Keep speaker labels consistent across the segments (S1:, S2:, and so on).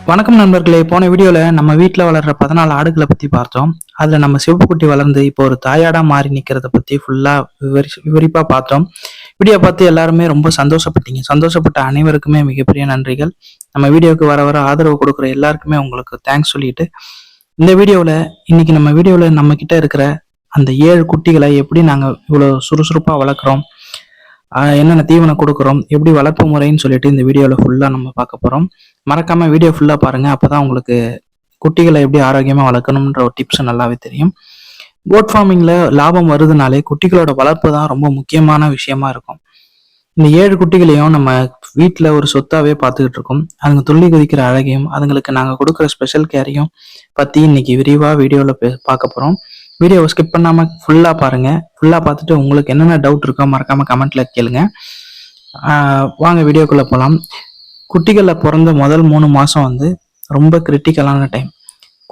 S1: வணக்கம் நண்பர்களே. போன வீடியோல நம்ம வீட்டில் வளர்ற 14 ஆடுகளை பத்தி பார்த்தோம். அதுல நம்ம சிவப்புக்குட்டி வளர்ந்து இப்போ ஒரு தாயாடா மாறி நிக்கிறத பத்தி ஃபுல்லா விவரிப்பா பார்த்தோம். வீடியோ பார்த்து எல்லாருமே ரொம்ப சந்தோஷப்பட்டீங்க. சந்தோஷப்பட்ட அனைவருக்குமே மிகப்பெரிய நன்றிகள். நம்ம வீடியோக்கு வர வர ஆதரவு கொடுக்குற எல்லாருக்குமே உங்களுக்கு தேங்க்ஸ் சொல்லிட்டு இந்த இன்னைக்கு நம்ம வீடியோல நம்ம கிட்ட இருக்கிற அந்த 7 குட்டிகளை எப்படி நாங்க இவ்வளவு சுறுசுறுப்பா வளர்க்குறோம், என்னென்ன தீவனம் கொடுக்குறோம், எப்படி வளர்ப்பு முறைன்னு சொல்லிட்டு இந்த வீடியோவில் ஃபுல்லாக நம்ம பார்க்க போகிறோம். மறக்காம வீடியோ ஃபுல்லாக பாருங்க. அப்பதான் உங்களுக்கு குட்டிகளை எப்படி ஆரோக்கியமாக வளர்க்கணுன்ற ஒரு டிப்ஸ் நல்லாவே தெரியும். கோட் ஃபார்மிங்ல லாபம் வருதுனாலே குட்டிகளோட வளர்ப்பு தான் ரொம்ப முக்கியமான விஷயமா இருக்கும். இந்த 7 குட்டிகளையும் நம்ம வீட்டில் ஒரு சொத்தாவே பார்த்துக்கிட்டு இருக்கோம். அதுங்க துள்ளி குதிக்கிற அழகையும் அதுங்களுக்கு நாங்கள் கொடுக்குற ஸ்பெஷல் கேரையும் பற்றி இன்னைக்கு விரிவாக வீடியோவில் பார்க்க போகிறோம். வீடியோவை ஸ்கிப் பண்ணாமல் ஃபுல்லாக பாருங்க. ஃபுல்லாக பார்த்துட்டு உங்களுக்கு என்னென்ன டவுட் இருக்கோ மறக்காம கமெண்ட்ல கேளுங்க. வாங்க வீடியோக்குள்ளே போகலாம். குட்டிகளில் பிறந்த முதல் 3 மாதம் வந்து ரொம்ப கிரிட்டிக்கலான டைம்.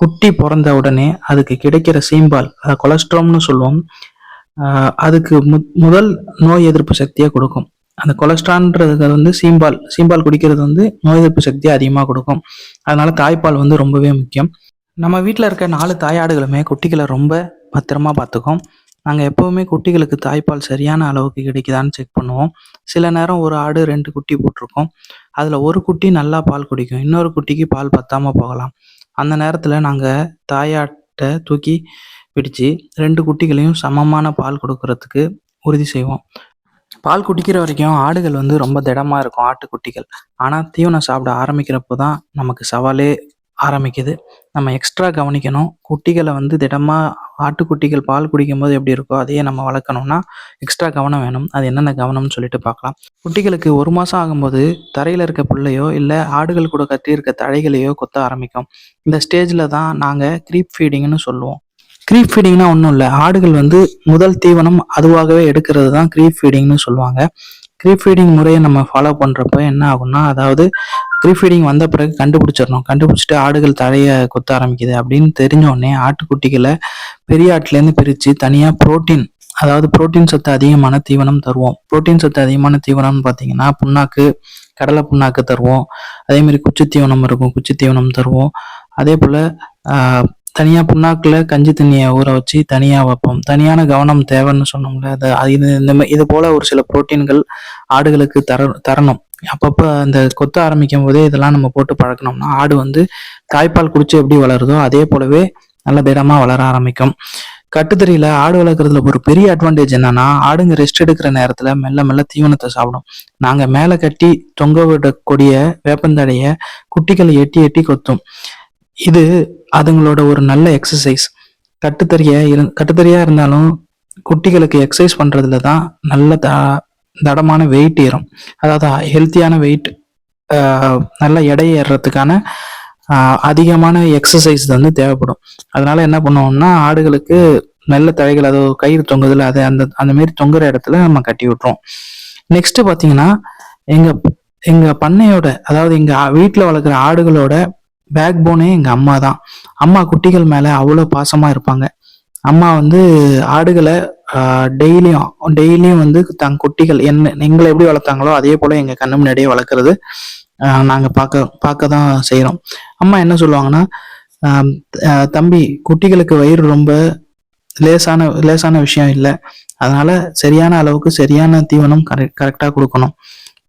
S1: குட்டி பிறந்த உடனே அதுக்கு கிடைக்கிற சீம்பால், கொலஸ்ட்ராம்னு சொல்லுவோம், அதுக்கு முதல் நோய் எதிர்ப்பு சக்தியை கொடுக்கும். அந்த கொலஸ்ட்ரால்ன்றது வந்து சீம்பால் குடிக்கிறது வந்து நோய் எதிர்ப்பு சக்தியை அதிகமாக கொடுக்கும். அதனால தாய்ப்பால் வந்து ரொம்பவே முக்கியம். நம்ம வீட்டில் இருக்க 4 தாயாடுகளுமே குட்டிகளை ரொம்ப பத்திரமா பார்த்துக்கோம். நாங்கள் எப்போவுமே குட்டிகளுக்கு தாய்ப்பால் சரியான அளவுக்கு கிடைக்குதான்னு செக் பண்ணுவோம். சில நேரம் ஒரு ஆடு 2 குட்டி போட்டிருக்கோம். அதில் ஒரு குட்டி நல்லா பால் குடிக்கும், இன்னொரு குட்டிக்கு பால் பத்தாமல் போகலாம். அந்த நேரத்தில் நாங்கள் தாயாட்டை தூக்கி பிடிச்சு 2 குட்டிகளையும் சமமான பால் கொடுக்கறதுக்கு உறுதி செய்வோம். பால் குடிக்கிற வரைக்கும் ஆடுகள் வந்து ரொம்ப திடமா இருக்கும், ஆட்டுக்குட்டிகள். ஆனால் தீவனம் சாப்பிட ஆரம்பிக்கிறப்போ தான் நமக்கு சவாலே ஆரம்பிக்குது. நம்ம எக்ஸ்ட்ரா கவனிக்கணும். குட்டிகளை வந்து திடமா ஆட்டுக்குட்டிகள் பால் குடிக்கும் போது எப்படி இருக்கோ அதையே நம்ம வளர்க்கணும்னா எக்ஸ்ட்ரா கவனம் வேணும். அது என்னென்ன கவனம்னு சொல்லிட்டு பார்க்கலாம். குட்டிகளுக்கு 1 மாதம் ஆகும்போது தரையில் இருக்க புல்லையோ இல்லை ஆடுகள் கூட கட்டி இருக்க தழைகளையோ கொத்த ஆரம்பிக்கும். இந்த ஸ்டேஜில் தான் நாங்கள் க்ரீப் ஃபீடிங்னு சொல்லுவோம். க்ரீப் ஃபீடிங்னா ஒன்றும் இல்லை, ஆடுகள் வந்து முதல் தீவனம் அதுவாகவே எடுக்கிறது தான் க்ரீப் ஃபீடிங்னு சொல்லுவாங்க. க்ரீப் ஃபீடிங் முறையை நம்ம ஃபாலோ பண்ணுறப்ப என்ன ஆகும்னா, அதாவது க்ரீப் ஃபீடிங் வந்த பிறகு கண்டுபிடிச்சிட்டு ஆடுகள் தழையை கொத்த ஆரம்பிக்குது அப்படின்னு தெரிஞ்ச உடனே ஆட்டுக்குட்டிகளை பெரிய ஆட்டுலேருந்து பிரித்து தனியாக புரோட்டீன் சத்து அதிகமான தீவனம் தருவோம். புரோட்டீன் சத்து அதிகமான தீவனம்னு பார்த்தீங்கன்னா புண்ணாக்கு, கடலை புண்ணாக்கு தருவோம். அதே மாதிரி குச்சி தீவனம் இருக்கும், குச்சி தீவனம் தருவோம். அதே போல் தனியாக புண்ணாக்கில் கஞ்சி தண்ணியை ஊற வச்சு தனியாக வைப்போம். தனியான கவனம் தேவைன்னு சொன்னோம்ல, இது போல் ஒரு சில புரோட்டீன்கள் ஆடுகளுக்கு தரணும். அப்பப்போ அந்த கொத்த ஆரம்பிக்கும் போதே இதெல்லாம் நம்ம போட்டு பழக்கணும்னா ஆடு வந்து தாய்ப்பால் குடிச்சு எப்படி வளருதோ அதே போலவே நல்ல திடமாக வளர ஆரம்பிக்கும். கட்டுத்தறியில ஆடு வளர்க்குறதுல ஒரு பெரிய அட்வான்டேஜ் என்னன்னா, ஆடுங்க ரெஸ்ட் எடுக்கிற நேரத்தில் மெல்ல மெல்ல தீவனத்தை சாப்பிடும். நாங்கள் மேலே கட்டி தொங்க விடக்கூடிய வேப்பந்தடைய குட்டிகளை எட்டி எட்டி கொத்தும். இது அதுங்களோட ஒரு நல்ல எக்ஸசைஸ். கட்டுத்தறியா இருந்தாலும் குட்டிகளுக்கு எக்ஸசைஸ் பண்றதுல தான் நல்ல தடமான வெயிட் ஏறும். அதாவது ஹெல்த்தியான வெயிட், நல்ல எடை ஏறுறதுக்கான அதிகமான எக்ஸசைஸ் வந்து தேவைப்படும். அதனால என்ன பண்ணுவோம்னா ஆடுகளுக்கு நல்ல தழைகள், அது கயிறு தொங்குதுல, அதை அந்த மாதிரி தொங்குற இடத்துல நம்ம கட்டி விட்டுறோம். நெக்ஸ்ட் பாத்தீங்கன்னா எங்க பண்ணையோட, அதாவது எங்க வீட்டுல வளர்க்குற ஆடுகளோட பேக் போனே எங்க அம்மா தான். அம்மா குட்டிகள் மேல அவ்வளோ பாசமா இருப்பாங்க. அம்மா வந்து ஆடுகளை டெய்லியும் வந்து தங்க குட்டிகள் எங்களை எப்படி வளர்த்தாங்களோ அதே போல எங்க கண்ணு முன்னாடியே வளர்க்குறது நாங்க பார்க்க தான் செய்யறோம். அம்மா என்ன சொல்லுவாங்கன்னா, தம்பி, குட்டிகளுக்கு வயிறு ரொம்ப லேசான விஷயம் இல்லை, அதனால சரியான அளவுக்கு சரியான தீவனம் கரெக்டா கொடுக்கணும்.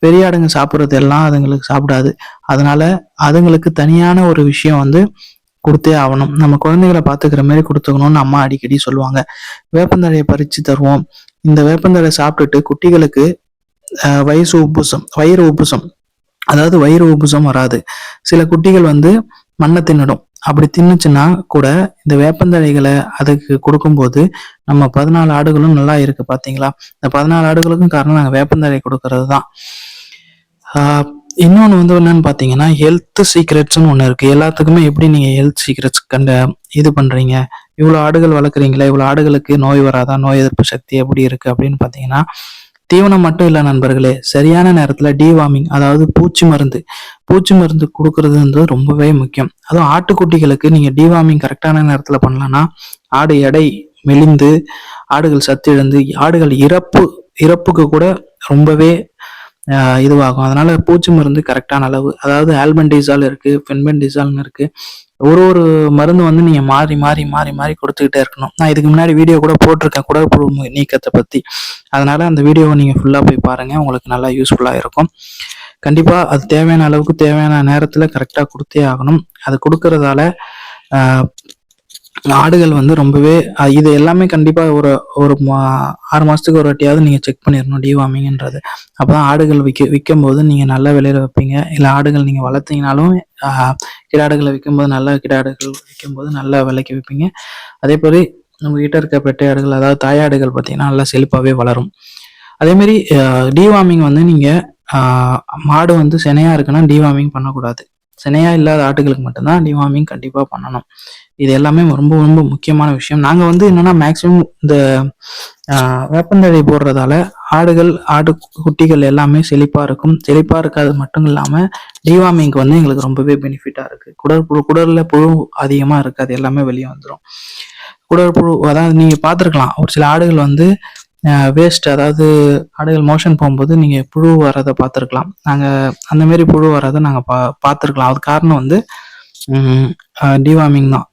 S1: பெரிய ஆடுங்க சாப்பிட்றது எல்லாம் அதுங்களுக்கு சாப்பிடாது. அதனால அதுங்களுக்கு தனியான ஒரு விஷயம் வந்து கொடுத்தே ஆகணும். நம்ம குழந்தைகளை பார்த்துக்கிற மாதிரி கொடுத்துக்கணும்னு அம்மா அடிக்கடி சொல்லுவாங்க. வேப்பந்தழையை பறித்து தருவோம். இந்த வேப்பந்தழையை சாப்பிட்டுட்டு குட்டிகளுக்கு வயிறு உப்புசம், அதாவது வயிறு உப்புசம் வராது. சில குட்டிகள் வந்து மண்ணை தின்னுடும். அப்படி தின்னுச்சுன்னா கூட இந்த வேப்பந்தழைகளை அதுக்கு கொடுக்கும்போது நம்ம 14 ஆடுகளும் நல்லா இருக்கு. பாத்தீங்களா, இந்த 14 ஆடுகளுக்கும் காரணம் நாங்கள் வேப்பந்தழை கொடுக்கறது தான். இன்னொன்று வந்து என்னன்னு பார்த்தீங்கன்னா, ஹெல்த் சீக்ரெட்ஸ்னு ஒன்று இருக்கு. எல்லாத்துக்குமே எப்படி நீங்க ஹெல்த் சீக்ரெட்ஸ் இது பண்றீங்க, இவ்வளோ ஆடுகள் வளர்க்குறீங்களா, இவ்வளோ ஆடுகளுக்கு நோய் வராதா, நோய் எதிர்ப்பு சக்தி எப்படி இருக்கு அப்படின்னு பார்த்தீங்கன்னா, தீவனம் மட்டும் இல்லை நண்பர்களே, சரியான நேரத்துல டிவார்மிங், அதாவது பூச்சி மருந்து கொடுக்கறதுன்றது ரொம்பவே முக்கியம். அதுவும் ஆட்டுக்குட்டிகளுக்கு நீங்க டிவார்மிங் கரெக்டான நேரத்துல பண்ணலன்னா ஆடு எடை மெலிந்து, ஆடுகள் சத்து இழந்து, ஆடுகள் இறப்புக்கு கூட ரொம்பவே இதுவாகும். அதனால பூச்சி மருந்து கரெக்டான அளவு, அதாவது ஆல்பென்டிசால் இருக்கு, ஃபென்பென்டிசால்னு இருக்கு. ஒரு மருந்து வந்து நீங்க மாறி மாறி மாறி மாறி கொடுத்துக்கிட்டே இருக்கணும். நான் இதுக்கு முன்னாடி வீடியோ கூட போட்டிருக்கேன் குடற்புழு நீக்கத்தை பத்தி. அதனால அந்த வீடியோவை நீங்க ஃபுல்லா போய் பாருங்க, உங்களுக்கு நல்லா யூஸ்ஃபுல்லா இருக்கும். கண்டிப்பா அது தேவையான அளவுக்கு தேவையான நேரத்துல கரெக்டா கொடுத்தே ஆகணும். அது கொடுக்கறதால ஆஹ் ஆடுகள் வந்து ரொம்பவே இது எல்லாமே கண்டிப்பா ஒரு ஒரு 6 மாசத்துக்கு ஒரு வாட்டியாவது நீங்க செக் பண்ணிடணும் டிவார்மிங்ன்றது. அப்பதான் ஆடுகள் விற்கும் போது நீங்க நல்ல விலையில வைப்பீங்க. இல்ல ஆடுகள் நீங்க வளர்த்தீங்கனாலும் கிடாடுகளை விற்கும்போது நல்ல கிடாடுகள் விற்கும்போது நல்ல விலைக்கு விற்பீங்க. அதே மாதிரி நம்ம கிட்ட இருக்க பெட்டை ஆடுகள், அதாவது தாயாடுகள் பார்த்தீங்கன்னா நல்லா செழிப்பாவே வளரும். அதே மாதிரி டிவார்மிங் வந்து நீங்க மாடு வந்து சினையா இருக்குன்னா டிவார்மிங் பண்ணக்கூடாது. சினையா இல்லாத ஆட்டுகளுக்கு மட்டும்தான் டிவார்மிங் கண்டிப்பா பண்ணணும். இது எல்லாமே ரொம்ப ரொம்ப முக்கியமான விஷயம். நாங்க வந்து என்னன்னா மேக்சிமம் இந்த வேப்பந்தழை போடுறதால ஆடு குட்டிகள் எல்லாமே செழிப்பா இருக்கும். செழிப்பா இருக்காது மட்டும் இல்லாம டிவார்மிங்க்கு வந்து எங்களுக்கு ரொம்பவே பெனிஃபிட்டா இருக்கு. குடல்ல புழு அதிகமா இருக்காது, எல்லாமே வெளியே வந்துடும். குடற்புழு, அதாவது நீங்க பார்த்துருக்கலாம் ஒரு சில ஆடுகள் வந்து வேஸ்ட், அதாவது ஆடுகள் மோஷன் போகும்போது நீங்க புழு வர்றதை பார்த்துருக்கலாம். நாங்க அந்த மாதிரி புழு வர்றதை நாங்க பார்த்துருக்கலாம். அது காரணம் வந்து டிவார்மிங் தான்.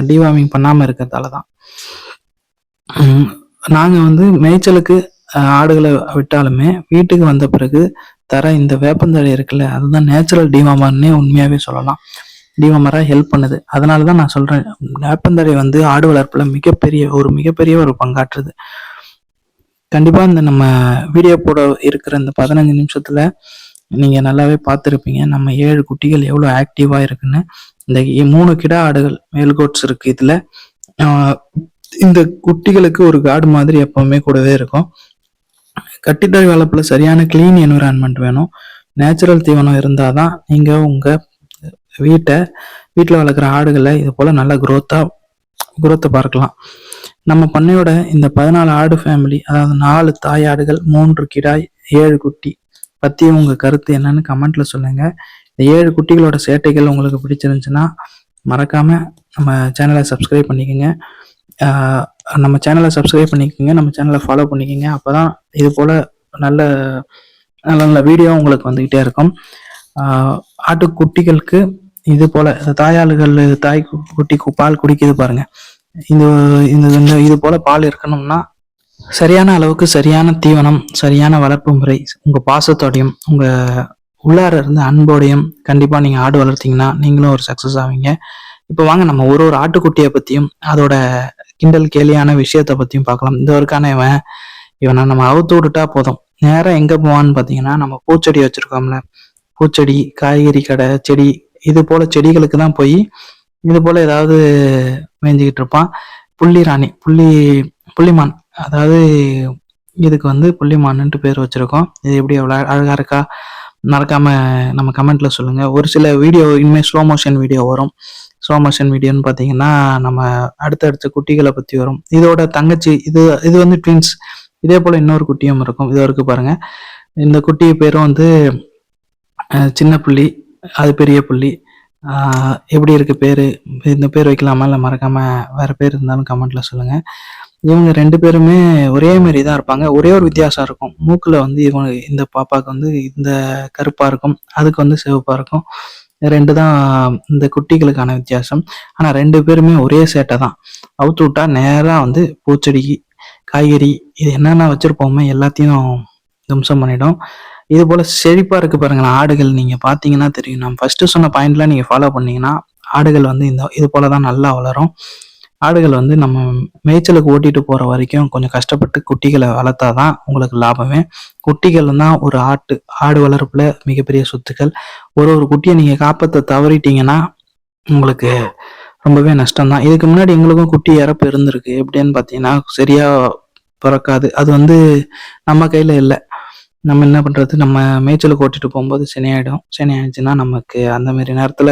S1: டிவார்மிங் பண்ணாம இருக்கிறதால தான். நாங்க வந்து மேய்ச்சலுக்கு ஆடுகளை விட்டாலுமே வீட்டுக்கு வந்த பிறகு தர இந்த வேப்பந்தழை இருக்குல்ல, அதுதான் நேச்சுரல் டிவார்மர்னே உண்மையாவே சொல்லலாம். டிவார்மரா ஹெல்ப் பண்ணுது. அதனாலதான் நான் சொல்றேன், வேப்பந்தழை வந்து ஆடு வளர்ப்புல மிகப்பெரிய ஒரு பங்காற்றுது. கண்டிப்பா இந்த நம்ம வீடியோ போட இருக்கிற இந்த 15 நிமிஷத்துல நீங்க நல்லாவே பார்த்துருப்பீங்க நம்ம 7 குட்டிகள் எவ்வளவு ஆக்டிவா இருக்குன்னு. இந்த 3 கிடா ஆடுகள் மேல் கோட்ஸ் இருக்கு. இதுல இந்த குட்டிகளுக்கு ஒரு கார்டு மாதிரி எப்பவுமே கூடவே இருக்கும். கட்டித்தழை வளர்ப்புல சரியான கிளீன் என்விரான்மெண்ட் வேணும். நேச்சுரல் தீவனம் இருந்தாதான் நீங்க உங்க வீட்டில் வளர்க்குற ஆடுகளை இது போல நல்ல குரோத்தை பார்க்கலாம். நம்ம பண்ணையோட இந்த 14 ஆடு ஃபேமிலி, அதாவது 4 தாய் ஆடுகள், 3 கிடாய், 7 குட்டி பத்தி உங்க கருத்து என்னன்னு கமெண்ட்ல சொல்லுங்க. இந்த 7 குட்டிகளோட சேட்டைகள் உங்களுக்கு பிடிச்சிருந்துச்சுன்னா மறக்காம நம்ம சேனலை சப்ஸ்கிரைப் பண்ணிக்கோங்க. நம்ம சேனலை ஃபாலோ பண்ணிக்கோங்க. அப்பதான் இது போல நல்ல நல்ல நல்ல வீடியோ உங்களுக்கு வந்துகிட்டே இருக்கும். ஆட்டுக்குட்டிகளுக்கு இது போல தாய் குட்டி பால் குடிக்குது பாருங்க. இது போல பால் இருக்கணும்னா சரியான அளவுக்கு சரியான தீவனம், சரியான வளர்ப்பு முறை, உங்க பாசத்தோடையும் உங்க உள்ளார இருந்து அன்போடையும் கண்டிப்பா நீங்க ஆடு வளர்த்தீங்கன்னா நீங்களும் ஒரு சக்சஸ் ஆவீங்க. இப்போ வாங்க நம்ம ஒரு ஆட்டுக்குட்டியை பத்தியும் அதோட கிண்டல் கேலியான விஷயத்த பத்தியும் பார்க்கலாம். இந்த ஒருக்கான இவனை நம்ம அவுத்து விட்டுட்டா போதும், நேரம் எங்க போவான்னு பாத்தீங்கன்னா நம்ம பூச்செடி வச்சிருக்கோம்ல, பூச்செடி, காய்கறி கடை, செடி, இது போல செடிகளுக்கு தான் போய் இது போல ஏதாவது மேய்ஞ்சிக்கிட்டு இருப்பான். புள்ளிமான், அதாவது இதுக்கு வந்து புள்ளிமான்னுட்டு பேர் வச்சிருக்கோம். இது எப்படி எவ்வளவு அழகா இருக்கா, மறக்காம நம்ம கமெண்ட்ல சொல்லுங்க. ஒரு சில வீடியோ இனிமேல் ஸ்லோ மோஷன் வீடியோ வரும். ஸ்லோ மோஷன் வீடியோன்னு பார்த்தீங்கன்னா நம்ம அடுத்தடுத்த குட்டிகளை பற்றி வரும். இதோட தங்கச்சி இது வந்து ட்வின்ஸ். இதே போல இன்னொரு குட்டியும் இருக்கும். இது வரைக்கும் பாருங்க. இந்த குட்டி பேரும் வந்து சின்ன புள்ளி, அது பெரிய புள்ளி. எப்படி இருக்கு பேரு? இந்த பேர் வைக்கலாமா இல்லை மறக்காம வேற பேர் இருந்தாலும் கமெண்ட்ல சொல்லுங்க. இவங்க 2 பேருமே ஒரே மாதிரி தான் இருப்பாங்க. ஒரே ஒரு வித்தியாசம் இருக்கும். மூக்குல வந்து இந்த பாப்பாவுக்கு வந்து இந்த கருப்பா இருக்கும், அதுக்கு வந்து சிவப்பா இருக்கும். 2 தான் இந்த குட்டிகளுக்கான வித்தியாசம். ஆனா 2 பேருமே ஒரே சேட்டை தான். அவுத்து விட்டா நேரா வந்து பூச்செடி, காய்கறி, இது என்னென்ன வச்சிருப்போமே எல்லாத்தையும் தும்சம் பண்ணிடும். இது போல செழிப்பா இருக்கு பாருங்களேன் ஆடுகள். நீங்க பாத்தீங்கன்னா தெரியும். நம்ம ஃபர்ஸ்ட் சொன்ன பாயிண்ட்ல நீங்க ஃபாலோ பண்ணீங்கன்னா ஆடுகள் வந்து இது போலதான் நல்லா வளரும். ஆடுகள் வந்து நம்ம மேய்ச்சலுக்கு ஓட்டிட்டு போற வரைக்கும் கொஞ்சம் கஷ்டப்பட்டு குட்டிகளை வளர்த்தாதான் உங்களுக்கு லாபமே. குட்டிகள் தான் ஒரு ஆடு வளர்ப்புல மிகப்பெரிய சொத்துக்கள். ஒரு குட்டியை நீங்க காப்பாற்ற தவறிட்டீங்கன்னா உங்களுக்கு ரொம்பவே நஷ்டம்தான். இதுக்கு முன்னாடி எங்களுக்கும் குட்டி இறப்பு இருந்திருக்கு. எப்படின்னு பாத்தீங்கன்னா சரியா பிறக்காது. அது வந்து நம்ம கையில இல்லை. நம்ம என்ன பண்றது, நம்ம மேய்ச்சலுக்கு ஓட்டிட்டு போகும்போது ஆயிடுச்சுன்னா நமக்கு அந்த மாதிரி நேரத்துல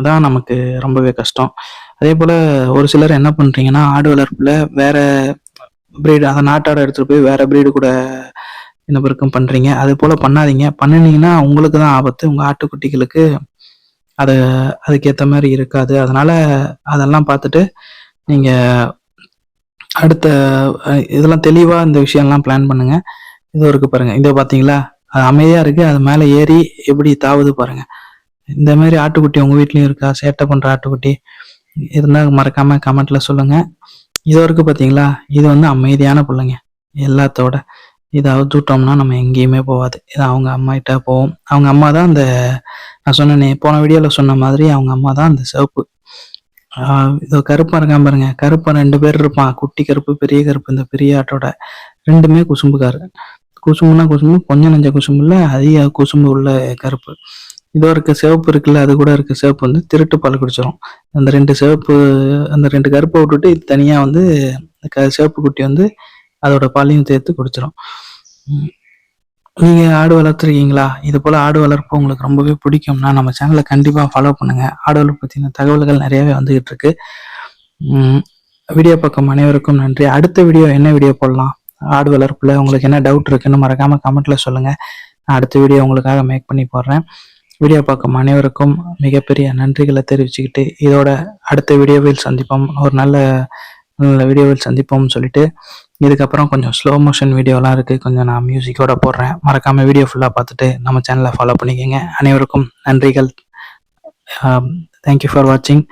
S1: தான் நமக்கு ரொம்பவே கஷ்டம். அதே போல ஒரு சிலர் என்ன பண்றீங்கன்னா ஆடு வளர்ப்புல வேற பிரீடு, அந்த நாட்டாடை எடுத்துட்டு போய் வேற பிரீடு கூட இனப்பெருக்கம் பண்றீங்க. அது போல பண்ணாதீங்க. பண்ணினீங்கன்னா உங்களுக்கு தான் ஆபத்து. உங்க ஆட்டுக்குட்டிகளுக்கு அதுக்கேற்ற மாதிரி இருக்காது. அதனால அதெல்லாம் பார்த்துட்டு நீங்க அடுத்த இதெல்லாம் தெளிவா இந்த விஷயம்லாம் பிளான் பண்ணுங்க. இதோ இருக்கு பாருங்க. இதோ பாத்தீங்களா? அது அமைதியா இருக்கு. அது மேல ஏறி எப்படி தாவுது பாருங்க. இந்த மாதிரி ஆட்டுக்குட்டி உங்க வீட்லயும் இருக்கா? சேட்டை பண்ற ஆட்டுக்குட்டி இருந்தா மறக்காம கமெண்ட்ல சொல்லுங்க. இதோ இருக்கு பாத்தீங்களா? இது வந்து அமைதியான புள்ளைங்க. எல்லாத்தோட இத அவுத்து விட்டோம்னா நம்ம எங்கேயுமே போகாது. இது அவங்க அம்மாகிட்ட போகும். அவங்க அம்மா தான் அந்த நான் சொன்னேனே போன வீடியோல சொன்ன மாதிரி அவங்க அம்மா தான் அந்த சிவப்பு. இதோ கருப்பா இருக்கான் பாருங்க. கருப்பன் 2 பேர் இருப்பான். குட்டி கருப்பு, பெரிய கருப்பு. இந்த பெரிய ஆட்டோட 2மே குசும்புக்காரு. குசும்புனா குசும்பு, கொஞ்சம் நெஞ்ச குசும்பு இல்ல, அதிக குசும்பு உள்ள கருப்பு. இதோ இருக்க சிவப்பு இருக்குல்ல, அது கூட இருக்க சிவப்பு வந்து திருட்டு பால் குடிச்சிரும். அந்த 2 சிவப்பு அந்த 2 கருப்பை விட்டுட்டு இது தனியா வந்து சிவப்பு குட்டி வந்து அதோட பாலையும் சேர்த்து குடிச்சிரும். நீங்க ஆடு வளர்த்துருக்கீங்களா? இது போல ஆடு வளர்ப்பு உங்களுக்கு ரொம்பவே பிடிக்கும்னா நம்ம சேனலை கண்டிப்பா ஃபாலோ பண்ணுங்க. ஆடு வளர்ப்பு பத்தின தகவல்கள் நிறையவே வந்துகிட்டு இருக்கு. வீடியோ பக்கம் அனைவருக்கும் நன்றி. அடுத்த வீடியோ என்ன வீடியோ போடலாம்? ஆடு வளர்ப்புல உங்களுக்கு என்ன டவுட் இருக்குன்னு மறக்காம கமெண்ட்ல சொல்லுங்க. நான் அடுத்த வீடியோ உங்களுக்காக மேக் பண்ணி போடுறேன். வீடியோ பார்க்கும் அனைவருக்கும் மிகப்பெரிய நன்றிகளை தெரிவிச்சுக்கிட்டு இதோட அடுத்த வீடியோவில் சந்திப்போம். ஒரு நல்ல நல்ல வீடியோவில் சந்திப்போம்னு சொல்லிட்டு இதுக்கப்புறம் கொஞ்சம் ஸ்லோ மோஷன் வீடியோலாம் இருக்கு. கொஞ்சம் நான் மியூசிக்கோட போடுறேன். மறக்காம வீடியோ ஃபுல்லாக பார்த்துட்டு நம்ம சேனலை ஃபாலோ பண்ணிக்கோங்க. அனைவருக்கும் நன்றிகள். தேங்க்யூ ஃபார் வாட்சிங்.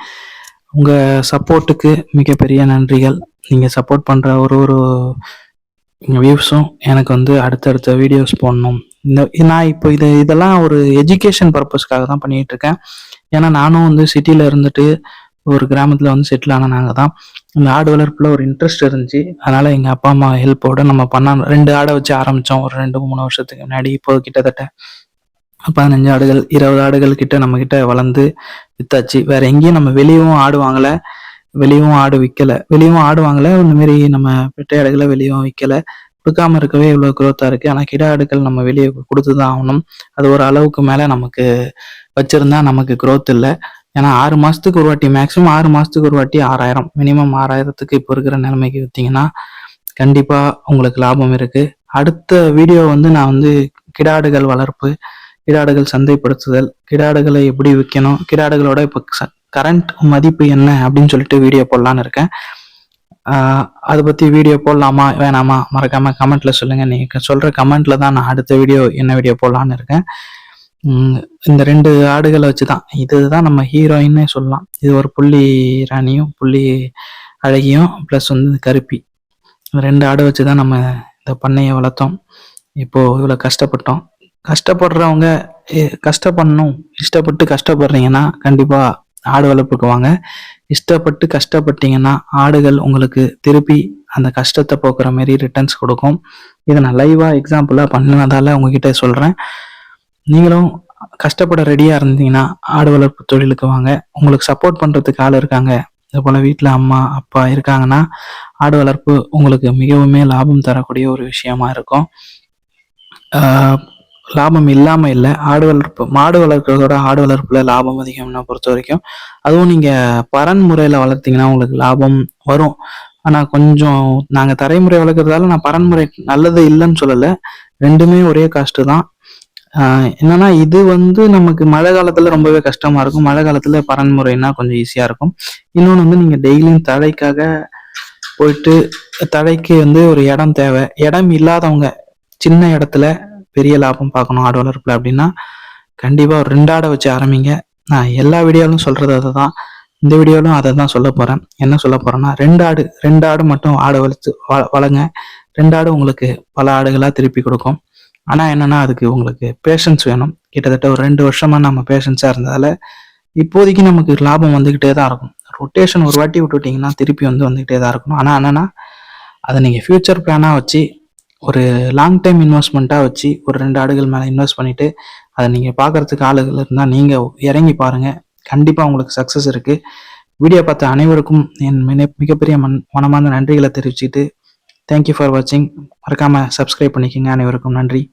S1: உங்கள் சப்போர்ட்டுக்கு மிகப்பெரிய நன்றிகள். நீங்கள் சப்போர்ட் பண்ணுற ஒரு ஒரு வியூஸும் எனக்கு வந்து அடுத்தடுத்த வீடியோஸ் போடணும். நான் இப்போ இதெல்லாம் ஒரு எஜுகேஷன் பர்பஸ்க்காக தான் பண்ணிட்டு இருக்கேன். ஏன்னா நானும் வந்து சிட்டியில் இருந்துட்டு ஒரு கிராமத்தில் வந்து செட்டில் ஆன நாங்கள் தான். இந்த ஆடு வளர்ப்பில் ஒரு இன்ட்ரெஸ்ட் இருந்துச்சு. அதனால் எங்கள் அப்பா அம்மா ஹெல்ப்போட நம்ம 2 ஆடை வச்சு ஆரம்பித்தோம் ஒரு 2-3 வருஷத்துக்கு முன்னாடி. இப்போ கிட்டத்தட்ட 15 ஆடுகள் 20 ஆடுகள் கிட்ட நம்ம கிட்ட வளர்ந்து வித்தாச்சு. வேற எங்கேயும் நம்ம வெளியவும் ஆடு வாங்கலை, வெளியவும் ஆடு விற்கலை, வெளியவும் ஆடு வாங்கலை. இந்த மாதிரி நம்ம பெட்டை ஆடுகளை வெளியவும் விற்கலை. கொடுக்காம இருக்கவே இவ்வளோ குரோத்தா இருக்கு. ஆனால் கிடா ஆடுகள் நம்ம வெளியே கொடுத்து தான் ஆகணும். அது ஒரு அளவுக்கு மேலே நமக்கு வச்சிருந்தா நமக்கு குரோத் இல்லை. ஏன்னா 6 மாசத்துக்கு ஒரு வாட்டி, மேக்ஸிமம் 6 மாசத்துக்கு ஒரு வாட்டி 6000, மினிமம் 6000த்துக்கு இப்போ இருக்கிற நிலைமைக்கு விற்றீங்கன்னா கண்டிப்பா உங்களுக்கு லாபம் இருக்கு. அடுத்த வீடியோ வந்து நான் வந்து கிடாடுகள் வளர்ப்பு, கிடாடுகள் சந்தைப்படுத்துதல், கிடாடுகளை எப்படி விற்கணும், கிடாடுகளோட இப்போ கரண்ட் மதிப்பு என்ன அப்படின்னு சொல்லிட்டு வீடியோ போடலான்னு இருக்கேன். அதை பத்தி வீடியோ போடலாமா வேணாமா மறக்காம கமெண்ட்ல சொல்லுங்க. நீங்க சொல்ற கமெண்ட்ல தான் நான் அடுத்த வீடியோ என்ன வீடியோ போடலான்னு இருக்கேன். இந்த 2 ஆடுகளை வச்சுதான் இதுதான் நம்ம ஹீரோயின்னே சொல்லலாம். இது ஒரு புள்ளி ராணியும் புள்ளி அழகியும் பிளஸ் வந்து கருப்பி. 2 ஆடை வச்சுதான் நம்ம இந்த பண்ணையை வளர்த்தோம். இப்போ இவ்வளவு கஷ்டப்பட்டோம். கஷ்டப்படுறவங்க கஷ்டப்படணும், இஷ்டப்பட்டு கஷ்டப்படுறீங்கன்னா கண்டிப்பா ஆடு வளர்ப்புக்கு வாங்க. இஷ்டப்பட்டு கஷ்டப்பட்டீங்கன்னா ஆடுகள் உங்களுக்கு திருப்பி அந்த கஷ்டத்தை போக்குற மாதிரி ரிட்டர்ன்ஸ் கொடுக்கும். இதை நான் லைவா எக்ஸாம்பிளா பண்ணினதால உங்ககிட்ட சொல்றேன். நீங்களும் கஷ்டப்பட ரெடியா இருந்தீங்கன்னா ஆடு வளர்ப்பு தொழிலுக்கு வாங்க. உங்களுக்கு சப்போர்ட் பண்றதுக்கு ஆள் இருக்காங்க, இது போல வீட்டுல அம்மா அப்பா இருக்காங்கன்னா ஆடு வளர்ப்பு உங்களுக்கு மிகவுமே லாபம் தரக்கூடிய ஒரு விஷயமா இருக்கும். லாபம் இல்லாம இல்லை. ஆடு வளர்ப்பு மாடு வளர்க்கறதோட ஆடு வளர்ப்புல லாபம் அதிகம்னா பொறுத்த வரைக்கும். அதுவும் நீங்க பரன் முறையில வளர்த்தீங்கன்னா உங்களுக்கு லாபம் வரும். ஆனா கொஞ்சம் நாங்க தரைமுறை வளர்க்கறதால நான் பரன்முறை நல்லது இல்லைன்னு சொல்லலை. 2மே ஒரே காஸ்ட் தான். என்னன்னா இது வந்து நமக்கு மழை காலத்துல ரொம்பவே கஷ்டமா இருக்கும். மழை காலத்துல பரன்முறைன்னா கொஞ்சம் ஈஸியா இருக்கும். இன்னொன்று வந்து நீங்க டெய்லியும் தழைக்காக போயிட்டு தழைக்கு வந்து ஒரு இடம் தேவை. இடம் இல்லாதவங்க சின்ன இடத்துல பெரிய லாபம் பார்க்கணும் ஆடு வளர்ப்புல அப்படின்னா கண்டிப்பா ஒரு 2 ஆடை வச்சு ஆரம்பிங்க. நான் எல்லா வீடியோலும் சொல்றது அதை தான். இந்த வீடியோலும் அதை தான் சொல்ல போறேன். என்ன சொல்ல போறேன்னா 2 ஆடு மட்டும் ஆடை வளர்த்து வளங்க. 2 ஆடு உங்களுக்கு பல ஆடுகளா திருப்பி கொடுக்கும். ஆனா என்னன்னா அதுக்கு உங்களுக்கு பேஷன்ஸ் வேணும். கிட்டத்தட்ட ஒரு 2 வருஷமா நம்ம பேஷன்ஸா இருந்ததால இப்போதைக்கு நமக்கு லாபம் வந்துகிட்டே தான் இருக்கும். ரொட்டேஷன் ஒரு வாட்டி விட்டுட்டீங்கன்னா திருப்பி வந்துகிட்டே தான் இருக்கணும். ஆனா என்னன்னா அதை நீங்க ஃபியூச்சர் பிளானா வச்சு ஒரு லாங் டைம் இன்வெஸ்ட்மெண்ட்டா வச்சு ஒரு 2 ஆடுகள் மேல இன்வெஸ்ட் பண்ணிட்டு அதை நீங்க பாக்குறதுக்கு ஆளுகள் இருந்தா நீங்க இறங்கி பாருங்க. கண்டிப்பா உங்களுக்கு சக்சஸ் இருக்கு. வீடியோ பார்த்த அனைவருக்கும் என் மிகப்பெரிய மனமார்ந்த நன்றிகளை தெரிவிச்சுட்டு தேங்க்யூ ஃபார் வாட்சிங். மறக்காம சப்ஸ்கிரைப் பண்ணிக்கோங்க. அனைவருக்கும் நன்றி.